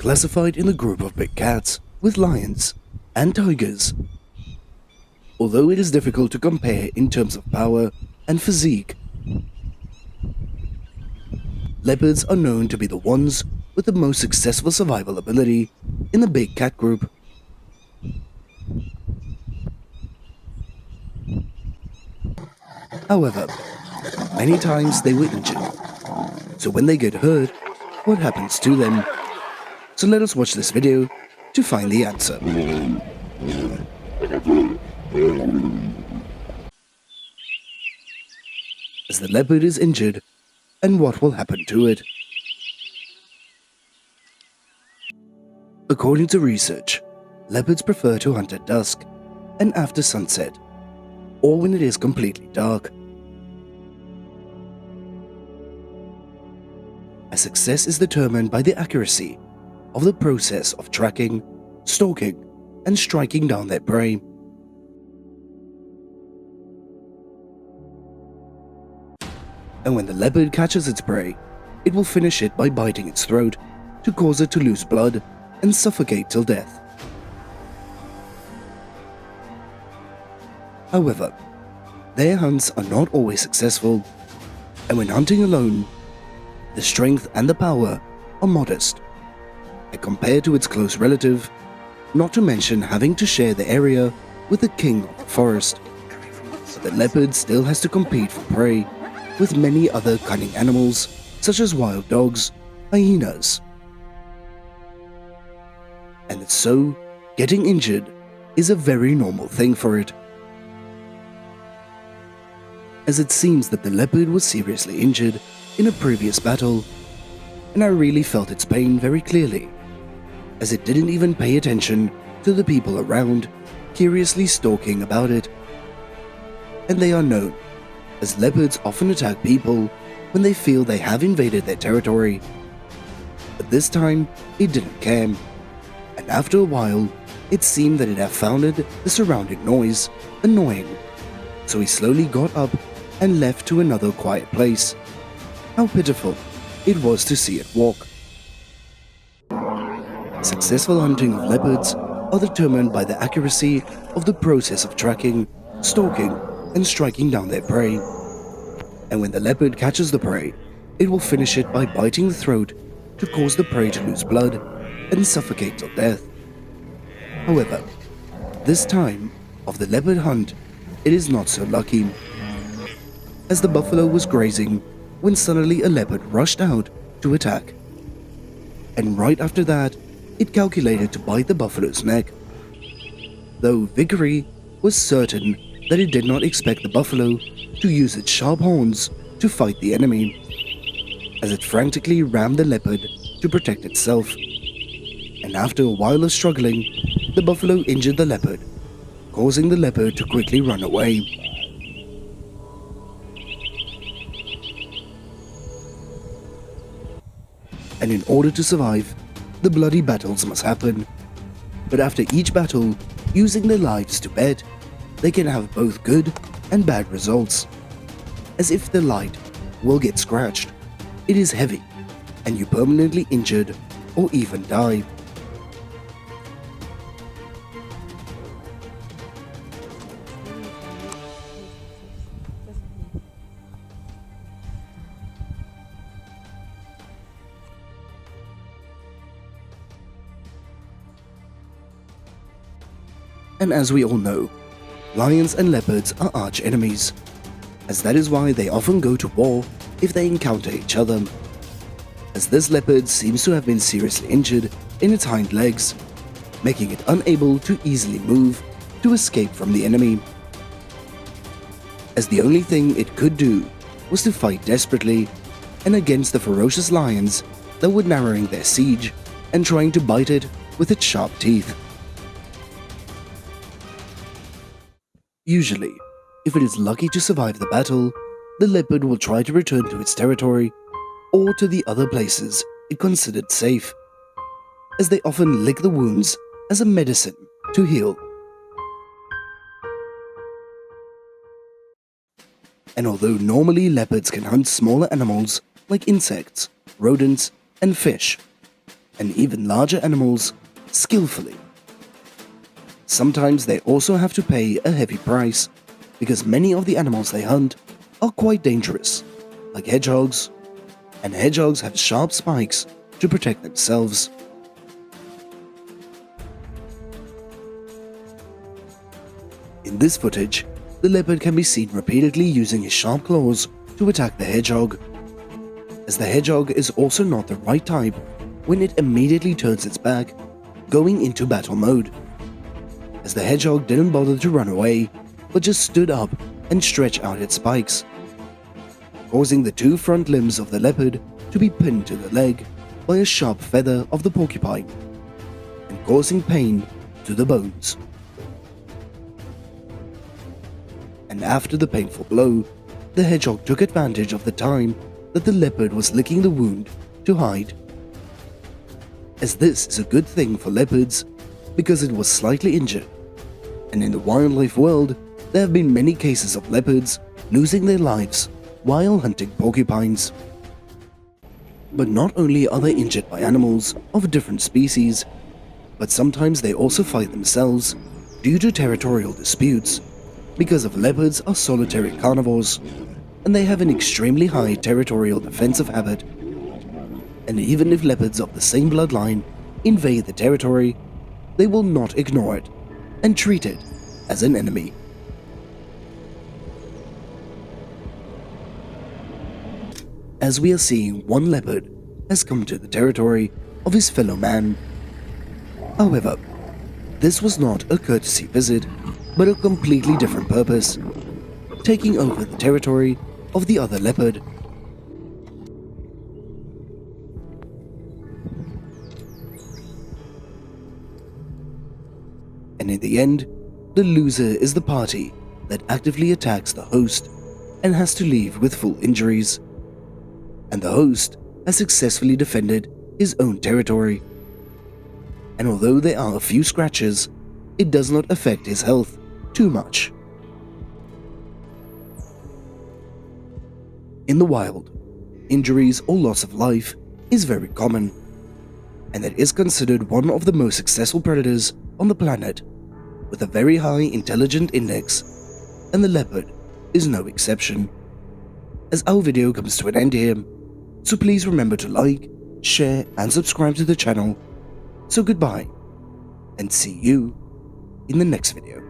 classified in the group of big cats with lions and tigers. Although it is difficult to compare in terms of power and physique, leopards are known to be the ones with the most successful survival ability in the big cat group. However, many times they were injured. So when they get hurt, what happens to them? So let us watch this video to find the answer. As the leopard is injured, and what will happen to it? According to research, leopards prefer to hunt at dusk and after sunset, or when it is completely dark. As success is determined by the accuracy of the process of tracking, stalking, and striking down their prey. And when the leopard catches its prey, it will finish it by biting its throat to cause it to lose blood and suffocate till death. However, their hunts are not always successful, and when hunting alone, the strength and the power are modest, and compared to its close relative, not to mention having to share the area with the king of the forest. But the leopard still has to compete for prey with many other cunning animals such as wild dogs, hyenas. And so, getting injured is a very normal thing for it. As it seems that the leopard was seriously injured in a previous battle, and I really felt its pain very clearly, as it didn't even pay attention to the people around curiously stalking about it. And they are known as leopards often attack people when they feel they have invaded their territory. But this time, it didn't care, and after a while, it seemed that it had found the surrounding noise annoying, so he slowly got up and left to another quiet place. How pitiful it was to see it walk. Successful hunting of leopards are determined by the accuracy of the process of tracking, stalking, and striking down their prey. And when the leopard catches the prey, it will finish it by biting the throat to cause the prey to lose blood and suffocate till death. However, this time of the leopard hunt, it is not so lucky, as the buffalo was grazing when suddenly a leopard rushed out to attack. And right after that, it calculated to bite the buffalo's neck. Though Vickery was certain that it did not expect the buffalo to use its sharp horns to fight the enemy, as it frantically rammed the leopard to protect itself. And after a while of struggling, the buffalo injured the leopard, causing the leopard to quickly run away. And in order to survive, the bloody battles must happen. But after each battle, using their lives to bet, they can have both good and bad results. As if the light will get scratched, it is heavy, and you permanently injured or even die. And as we all know, lions and leopards are arch enemies, as that is why they often go to war if they encounter each other. As this leopard seems to have been seriously injured in its hind legs, making it unable to easily move to escape from the enemy. As the only thing it could do was to fight desperately and against the ferocious lions that were narrowing their siege and trying to bite it with its sharp teeth. Usually, if it is lucky to survive the battle, the leopard will try to return to its territory or to the other places it considered safe, as they often lick the wounds as a medicine to heal. And although normally leopards can hunt smaller animals like insects, rodents, and fish, and even larger animals skillfully. Sometimes they also have to pay a heavy price because many of the animals they hunt are quite dangerous, like hedgehogs, and hedgehogs have sharp spikes to protect themselves. In this footage, the leopard can be seen repeatedly using his sharp claws to attack the hedgehog, as the hedgehog is also not the right type when it immediately turns its back, going into battle mode, as the hedgehog didn't bother to run away but just stood up and stretched out its spikes, causing the two front limbs of the leopard to be pinned to the leg by a sharp feather of the porcupine, and causing pain to the bones. And after the painful blow, the hedgehog took advantage of the time that the leopard was licking the wound to hide. As this is a good thing for leopards because it was slightly injured, and in the wildlife world there have been many cases of leopards losing their lives while hunting porcupines. But not only are they injured by animals of different species, but sometimes they also fight themselves due to territorial disputes, because of leopards are solitary carnivores and they have an extremely high territorial defensive habit. And even if leopards of the same bloodline invade the territory, they will not ignore it and treat it as an enemy. As we are seeing, one leopard has come to the territory of his fellow man. However, this was not a courtesy visit, but a completely different purpose, taking over the territory of the other leopard. And in the end, the loser is the party that actively attacks the host and has to leave with full injuries, and the host has successfully defended his own territory. And although there are a few scratches, it does not affect his health too much. In the wild, injuries or loss of life is very common, and it is considered one of the most successful predators on the planet, with a very high intelligence index, and the leopard is no exception. As our video comes to an end here, so please remember to like, share and subscribe to the channel. So goodbye, and see you in the next video.